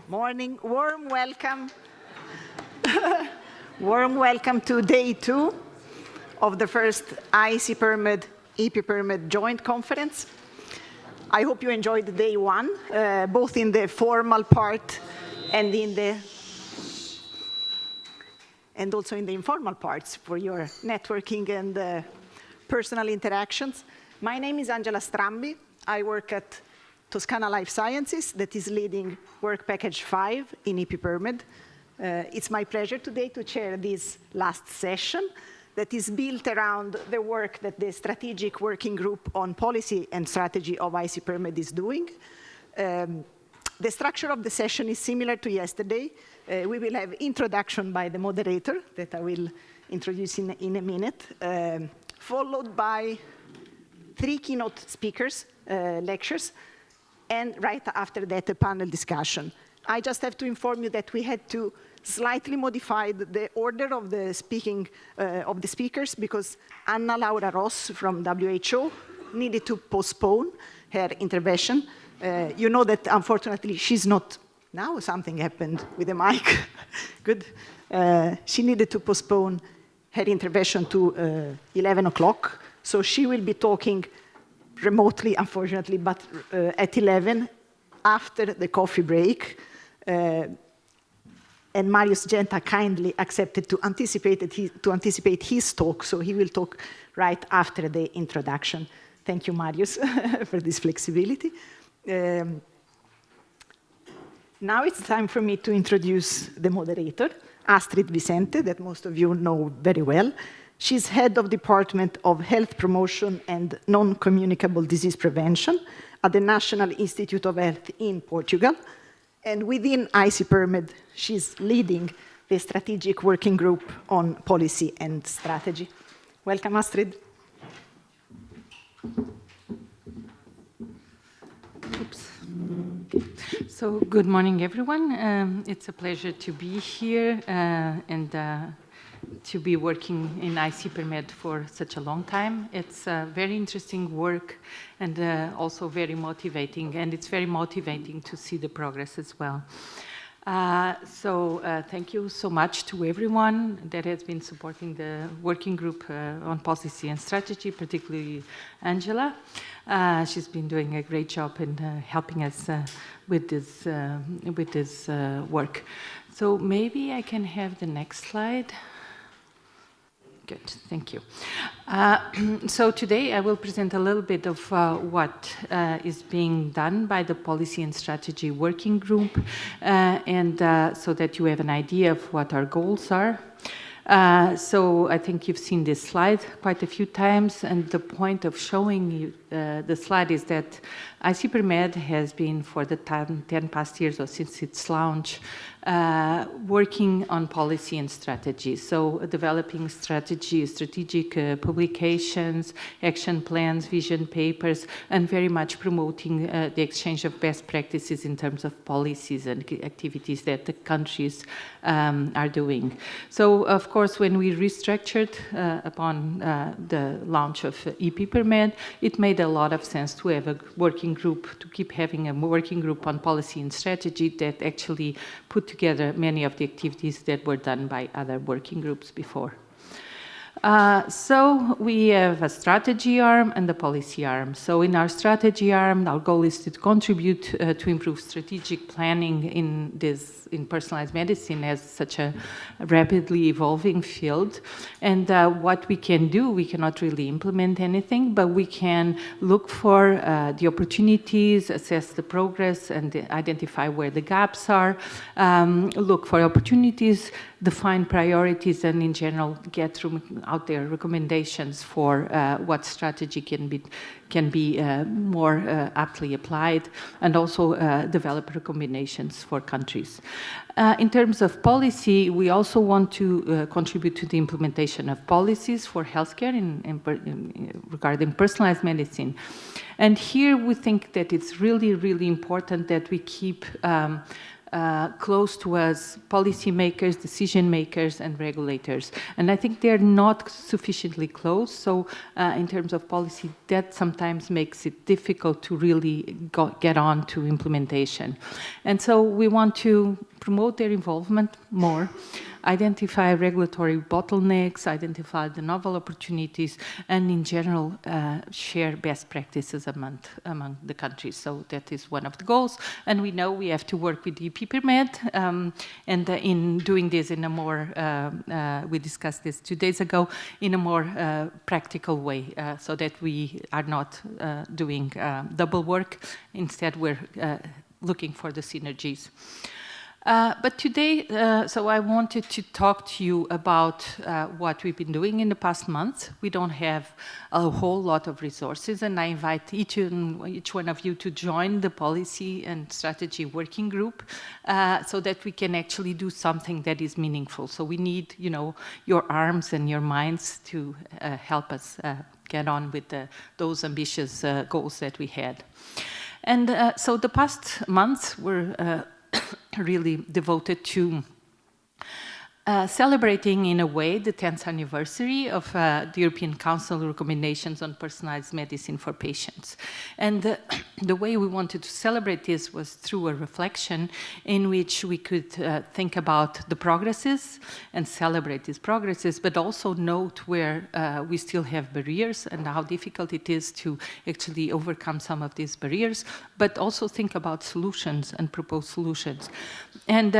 Morning, warm welcome. Warm welcome to day 2 of the first ICPerMed, ICPerMed joint conference. I hope you enjoyed day 1, both in the formal part and also in the informal parts for your networking and personal interactions. My name is Angela Strambi. I work at Toscana Life Sciences, that is leading work package 5 in ICPerMed. It's my pleasure today to chair this last session that is built around the work that the Strategic Working Group on Policy and Strategy of ICPerMed is doing. The structure of the session is similar to yesterday. We will have introduction by the moderator that I will introduce in a minute, followed by 3 keynote speakers, lectures, and right after that, a panel discussion. I just have to inform you that we had to slightly modify the order of the speakers because Anna Laura Ross from WHO needed to postpone her intervention. You know that unfortunately she's not, now something happened with the mic, good. She needed to postpone her intervention to 11 o'clock, so she will be talking remotely, unfortunately, but at 11, after the coffee break. And Marius Genta kindly accepted to anticipate his talk, so he will talk right after the introduction. Thank you, Marius, for this flexibility. Now it's time for me to introduce the moderator, Astrid Vicente, that most of you know very well. She's head of Department of Health Promotion and Non-Communicable Disease Prevention at the National Institute of Health in Portugal. And within ICPerMed, she's leading the Strategic Working Group on Policy and Strategy. Welcome, Astrid. Oops. So, good morning, everyone. It's a pleasure to be here and to be working in ICPerMed for such a long time. It's very interesting work and also very motivating, and it's very motivating to see the progress as well. Thank you so much to everyone that has been supporting the working group on policy and strategy, particularly Angela. She's been doing a great job in helping us with this work. So maybe I can have the next slide. Good, thank you. So today I will present a little bit of what is being done by the Policy and Strategy Working Group, and so that you have an idea of what our goals are. So I think you've seen this slide quite a few times, and the point of showing you the slide is that ICPerMed has been for the 10 past years or since its launch working on policy and strategy. So developing strategic publications, action plans, vision papers, and very much promoting the exchange of best practices in terms of policies and activities that the countries are doing. So, of course, when we restructured upon the launch of ICPerMed, it made a lot of sense to have a working group, to keep having a working group on policy and strategy that actually put together many of the activities that were done by other working groups before. So we have a strategy arm and a policy arm. So in our strategy arm, our goal is to contribute to improve strategic planning in personalized medicine as such a rapidly evolving field. And what we can do, we cannot really implement anything, but we can look for the opportunities, assess the progress, and identify where the gaps are, look for opportunities, define priorities, and in general get out there recommendations for what strategy can be more aptly applied, and also develop recommendations for countries. In terms of policy, we also want to contribute to the implementation of policies for healthcare regarding personalized medicine. And here we think that it's really, really important that we keep close to us, policymakers, decision makers, and regulators. And I think they're not sufficiently close. So in terms of policy, that sometimes makes it difficult to really get on to implementation. And so we want to promote their involvement more, identify regulatory bottlenecks, identify the novel opportunities, and in general, share best practices among the countries. So that is one of the goals. And we know we have to work with ICPerMed, and in doing this in a more, we discussed this 2 days ago, in a more practical way, so that we are not doing double work. Instead, we're looking for the synergies. But today, so I wanted to talk to you about what we've been doing in the past month. We don't have a whole lot of resources, and I invite each one of you to join the policy and strategy working group so that we can actually do something that is meaningful. So we need, you know, your arms and your minds to help us get on with those ambitious goals that we had. And so the past months were really devoted to celebrating, in a way, the 10th anniversary of the European Council recommendations on personalized medicine for patients. And the way we wanted to celebrate this was through a reflection in which we could think about the progresses and celebrate these progresses, but also note where we still have barriers and how difficult it is to actually overcome some of these barriers, but also think about solutions and propose solutions. And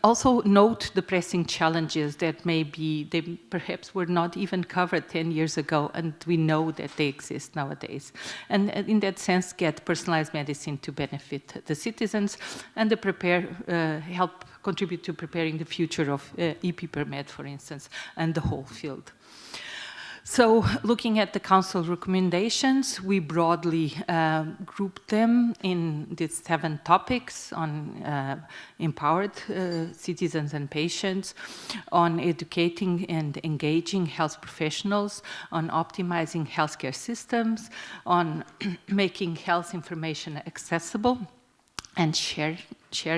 also note the pressing challenges that they perhaps were not even covered 10 years ago, and we know that they exist nowadays. And in that sense, get personalized medicine to benefit the citizens and help contribute to preparing the future of ICPerMed, for instance, and the whole field. So looking at the Council recommendations, we broadly grouped them in these 7 topics on empowered citizens and patients, on educating and engaging health professionals, on optimizing healthcare systems, on making health information accessible and share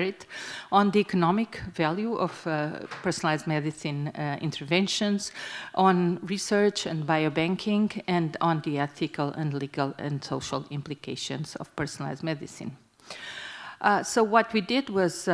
it, on the economic value of personalized medicine interventions, on research and biobanking, and on the ethical and legal and social implications of personalized medicine. So what we did was,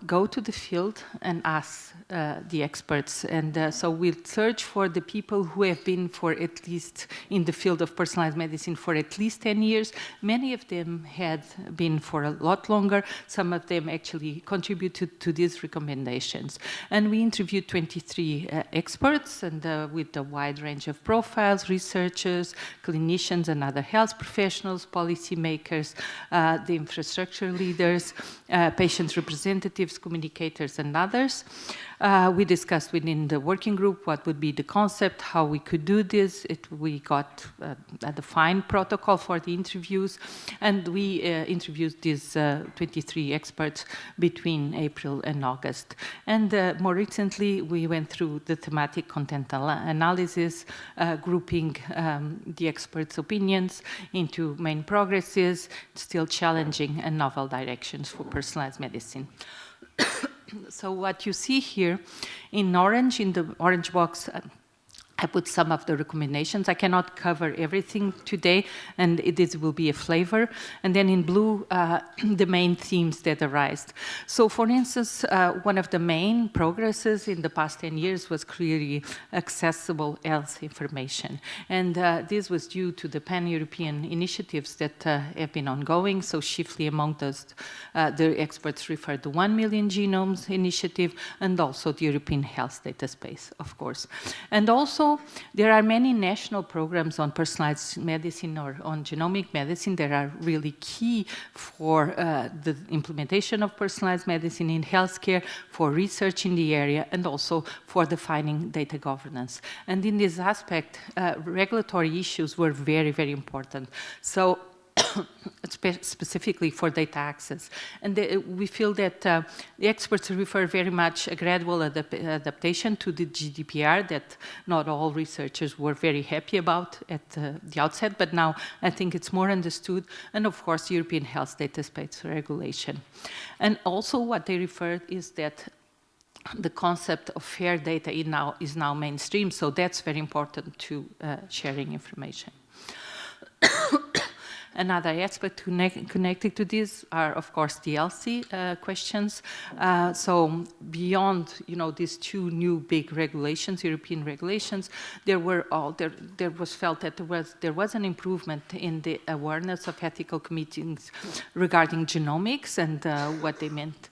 go to the field and ask the experts. And so we searched for the people who have been at least in the field of personalized medicine for at least 10 years. Many of them had been for a lot longer. Some of them actually contributed to these recommendations. And we interviewed 23 experts, and with a wide range of profiles, researchers, clinicians and other health professionals, policymakers, the infrastructure leaders, patient representatives, communicators, and others. We discussed within the working group what would be the concept, how we could do this. We got a defined protocol for the interviews, and we interviewed these 23 experts between April and August. And more recently, we went through the thematic content analysis, grouping the experts' opinions into main progresses, still challenging and novel directions for personalized medicine. So what you see here in orange, in the orange box, I put some of the recommendations. I cannot cover everything today, and this will be a flavor. And then in blue, the main themes that arise. So for instance, one of the main progresses in the past 10 years was clearly accessible health information. And this was due to the pan-European initiatives that have been ongoing. So chiefly among those, the experts referred to 1 Million Genomes Initiative, and also the European Health Data Space, of course. And also, there are many national programs on personalized medicine or on genomic medicine that are really key for the implementation of personalized medicine in healthcare, for research in the area, and also for defining data governance. And in this aspect, regulatory issues were very, very important. So specifically for data access. And we feel that the experts refer very much a gradual adaptation to the GDPR that not all researchers were very happy about at the outset, but now I think it's more understood, and of course European Health Data Space Regulation. And also what they referred is that the concept of fair data is now mainstream, so that's very important to sharing information. Another aspect connected to this are, of course, the ELSI questions. So beyond, these two new big regulations, European regulations, there was felt that there was an improvement in the awareness of ethical committees regarding genomics, and what they meant,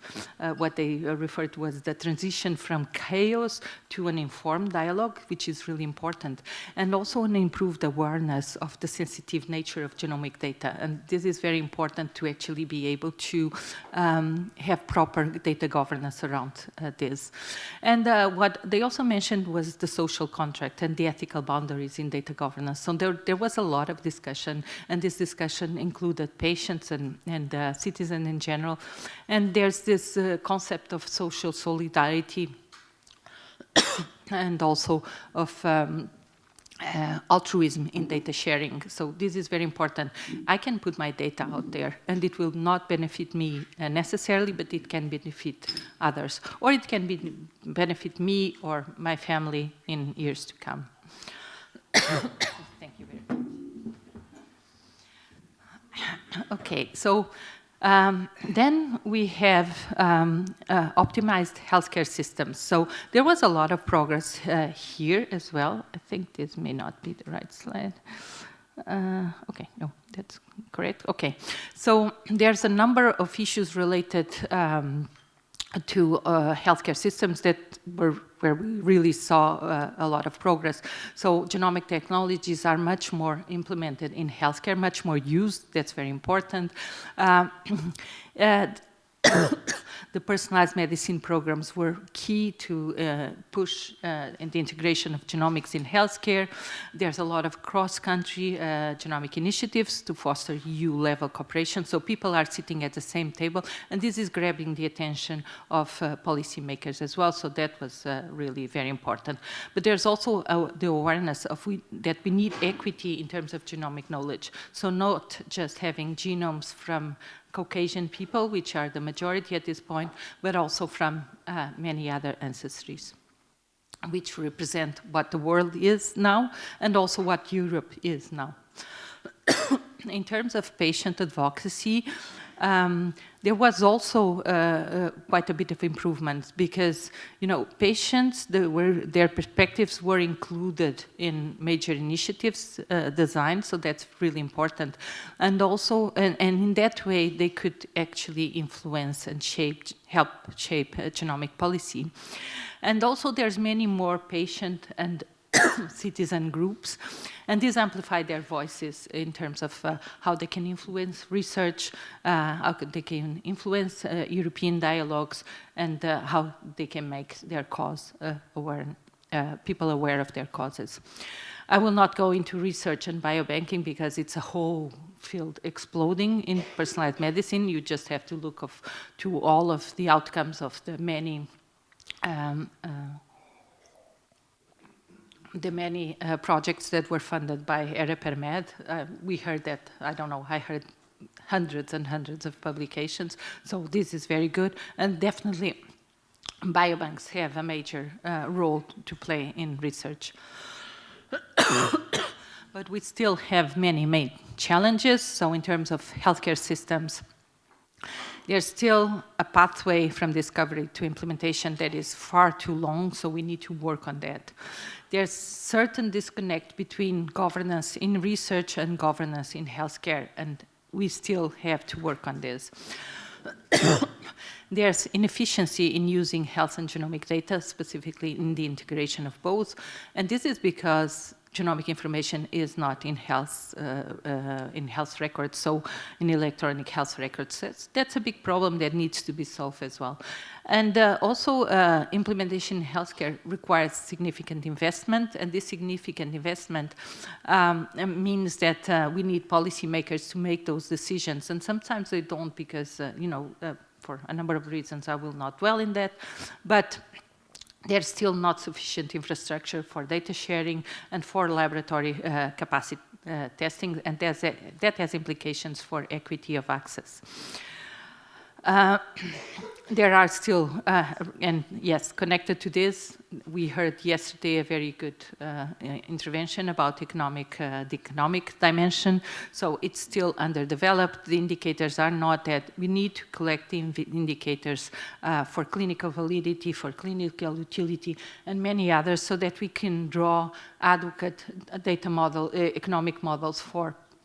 what they referred to as the transition from chaos to an informed dialogue, which is really important, and also an improved awareness of the sensitive nature of genomic data. And this is very important to actually be able to have proper data governance around this. And what they also mentioned was the social contract and the ethical boundaries in data governance. So there was a lot of discussion, and this discussion included patients and citizens in general. And there's this concept of social solidarity and also of altruism in data sharing. So this is very important. I can put my data out there and it will not benefit me necessarily, but it can benefit others. Or it can benefit me or my family in years to come. Thank you very much. Okay, so then we have optimized healthcare systems. So there was a lot of progress here as well. I think this may not be the right slide. Okay, no, that's correct. Okay, so there's a number of issues related to healthcare systems that where we really saw a lot of progress. So genomic technologies are much more implemented in healthcare, much more used. That's very important. The personalized medicine programs were key to push in the integration of genomics in healthcare. There's a lot of cross-country genomic initiatives to foster EU-level cooperation. So people are sitting at the same table, and this is grabbing the attention of policymakers as well. So that was really very important. But there's also the awareness of that we need equity in terms of genomic knowledge. So not just having genomes from Caucasian people, which are the majority at this point, but also from many other ancestries, which represent what the world is now and also what Europe is now. In terms of patient advocacy, there was also quite a bit of improvements because, patients, their perspectives were included in major initiatives designed, so that's really important. And also, and in that way, they could actually influence and help shape genomic policy. And also, there's many more patient and citizen groups, and these amplify their voices in terms of how they can influence research, how they can influence European dialogues, and how they can make their cause people aware of their causes. I will not go into research and biobanking because it's a whole field exploding in personalized medicine. You just have to look to all of the outcomes of the many projects that were funded by ICPerMed. We heard that, I don't know, I heard hundreds and hundreds of publications. So this is very good. And definitely biobanks have a major role to play in research. But we still have many main challenges. So in terms of healthcare systems, there's still a pathway from discovery to implementation that is far too long, so we need to work on that. There's certain disconnect between governance in research and governance in healthcare, and we still have to work on this. There's inefficiency in using health and genomic data, specifically in the integration of both, and this is because genomic information is not in health records, so in electronic health records. That's a big problem that needs to be solved as well. And also, implementation in healthcare requires significant investment, and this significant investment means that we need policymakers to make those decisions, and sometimes they don't because, for a number of reasons, I will not dwell in that, but there's still not sufficient infrastructure for data sharing and for laboratory capacity testing, and that has implications for equity of access. There are still, and yes, connected to this, we heard yesterday a very good intervention about the economic dimension. So it's still underdeveloped. The indicators are not that. We need to collect the indicators for clinical validity, for clinical utility, and many others, so that we can draw adequate data economic models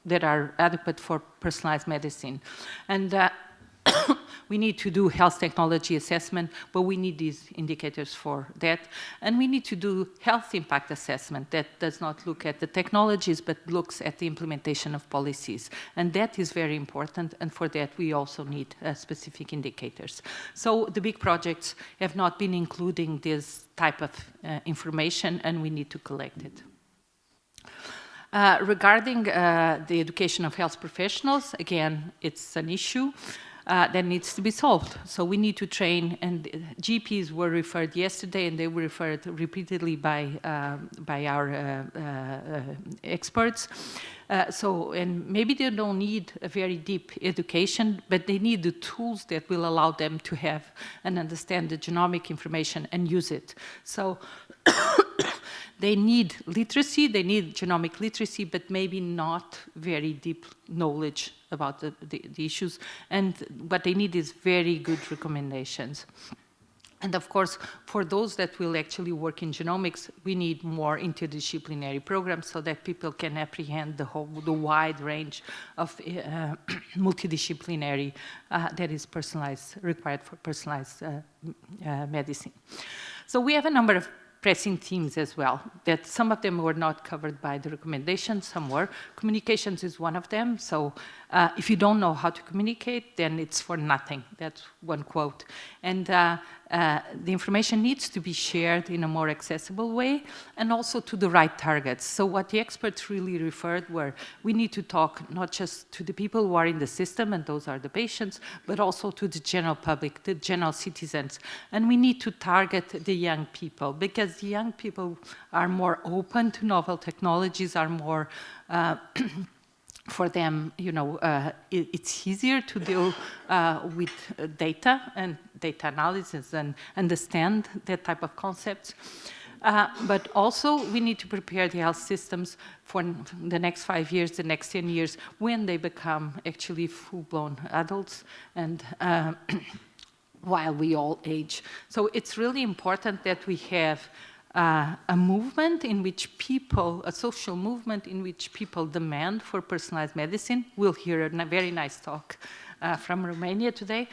that are adequate for personalized medicine. And we need to do health technology assessment, but we need these indicators for that. And we need to do health impact assessment that does not look at the technologies, but looks at the implementation of policies. And that is very important, and for that we also need specific indicators. So the big projects have not been including this type of information, and we need to collect it. Regarding the education of health professionals, again, it's an issue that needs to be solved. So we need to train, and GPs were referred yesterday, and they were referred repeatedly by our experts. And maybe they don't need a very deep education, but they need the tools that will allow them to have and understand the genomic information and use it. So they need literacy, they need genomic literacy, but maybe not very deep knowledge about the issues. And what they need is very good recommendations. And of course, for those that will actually work in genomics, we need more interdisciplinary programs so that people can apprehend the wide range of multidisciplinary that is required for personalized medicine. So we have a number of pressing themes as well, that some of them were not covered by the recommendations, some were. Communications is one of them, so if you don't know how to communicate, then it's for nothing. That's one quote. And the information needs to be shared in a more accessible way, and also to the right targets. So what the experts really referred were, we need to talk not just to the people who are in the system, and those are the patients, but also to the general public, the general citizens. And we need to target the young people, because the young people are more open to novel technologies, are more for them, it's easier to deal with data and data analysis and understand that type of concepts. But also, we need to prepare the health systems for the next 5 years, the next 10 years, when they become actually full-blown adults, and while we all age. So it's really important that we have a movement in which people, a social movement in which people demand for personalized medicine. We'll hear a very nice talk from Romania today.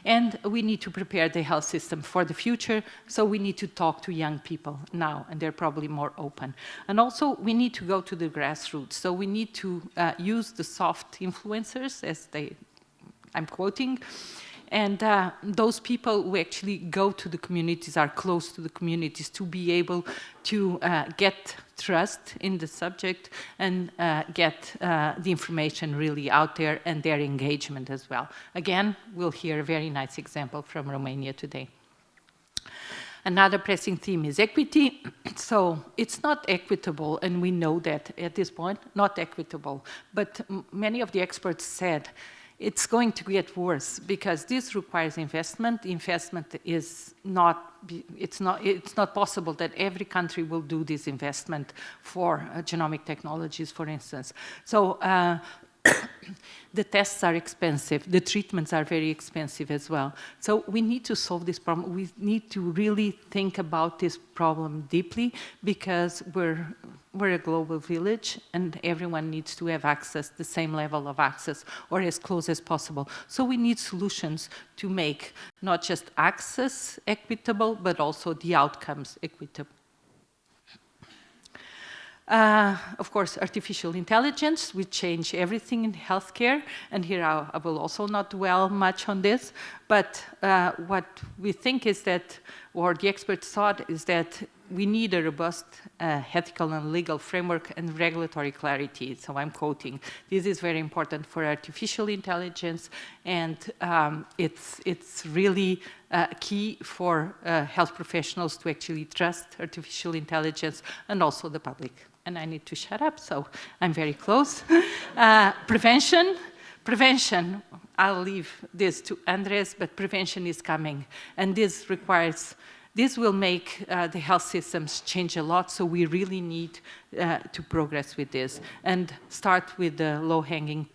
And we need to prepare the health system for the future, so we need to talk to young people now, and they're probably more open. And also, we need to go to the grassroots, so we need to use the soft influencers, as I'm quoting, and those people who actually go to the communities, are close to the communities, to be able to get trust in the subject and get the information really out there, and their engagement as well. Again, we'll hear a very nice example from Romania today. Another pressing theme is equity. So it's not equitable, and we know that at this point, not equitable. But many of the experts said, it's going to get worse because this requires investment. The investment is it's not possible that every country will do this investment for genomic technologies, for instance. So the tests are expensive. The treatments are very expensive as well. So we need to solve this problem. We need to really think about this problem deeply, because we're a global village, and everyone needs to have access, the same level of access, or as close as possible. So we need solutions to make not just access equitable, but also the outcomes equitable. Of course, artificial intelligence will change everything in healthcare, and here I will also not dwell much on this, but what we think is that, or the experts thought, is that we need a robust ethical and legal framework and regulatory clarity. So I'm quoting, this is very important for artificial intelligence, and it's really key for health professionals to actually trust artificial intelligence and also the public. And I need to shut up, so I'm very close. Prevention, I'll leave this to Andres, but prevention is coming. And this will make the health systems change a lot, so we really need to progress with this. And start with the low-hanging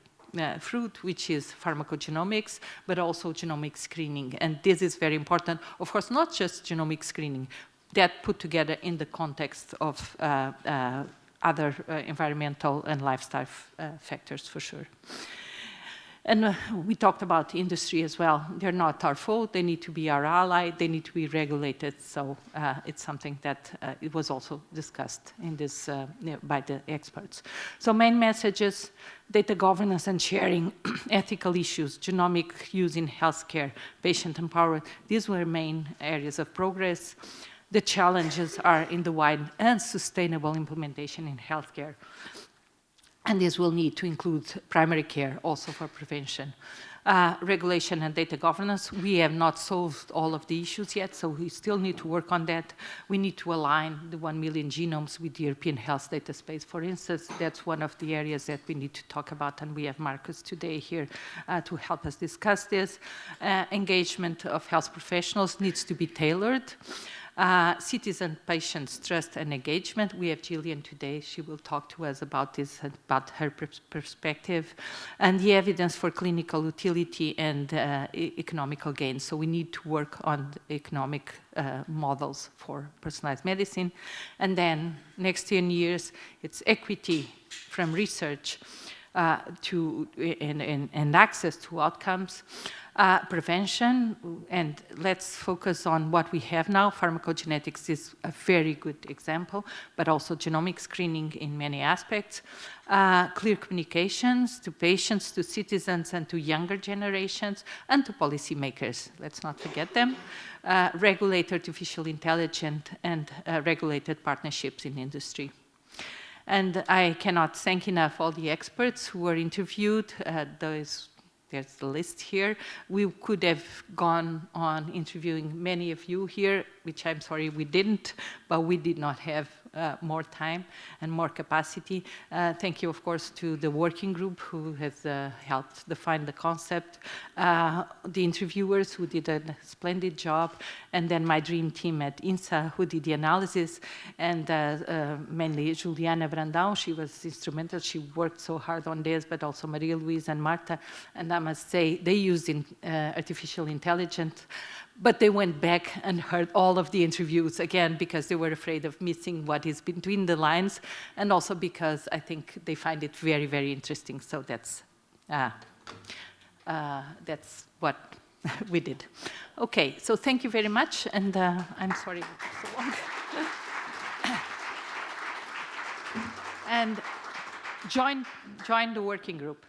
fruit, which is pharmacogenomics, but also genomic screening. And this is very important. Of course, not just genomic screening, that put together in the context of other environmental and lifestyle factors, for sure. And we talked about industry as well. They're not our fault. They need to be our ally. They need to be regulated. So it's something that it was also discussed in this by the experts. So main messages: data governance and sharing, ethical issues, genomic use in healthcare, patient empowerment. These were main areas of progress. The challenges are in the wide and sustainable implementation in healthcare. And this will need to include primary care also for prevention. Regulation and data governance, we have not solved all of the issues yet, so we still need to work on that. We need to align the 1 million genomes with the European Health Data Space, for instance. That's one of the areas that we need to talk about, and we have Marcus today here to help us discuss this. Engagement of health professionals needs to be tailored. Citizen patients' trust and engagement. We have Gillian today. She will talk to us about this, about her perspective. And the evidence for clinical utility and economical gain. So we need to work on the economic models for personalized medicine. And then next 10 years, it's equity from research and access to outcomes. Prevention, and let's focus on what we have now. Pharmacogenetics is a very good example, but also genomic screening in many aspects. Clear communications to patients, to citizens, and to younger generations, and to policymakers. Let's not forget them. Regulate artificial intelligence and regulated partnerships in industry. And I cannot thank enough all the experts who were interviewed. There's the list here. We could have gone on interviewing many of you here, which I'm sorry we didn't, but we did not have more time and more capacity. Thank you, of course, to the working group who has helped define the concept, the interviewers who did a splendid job, and then my dream team at INSA who did the analysis, and mainly Juliana Brandão. She was instrumental. She worked so hard on this, but also Maria Luisa and Marta. And I must say, they used artificial intelligence, but they went back and heard all of the interviews again because they were afraid of missing what is between the lines, and also because I think they find it very, very interesting. So that's what we did. Okay, so thank you very much, and I'm sorry it's so long. And join the working group.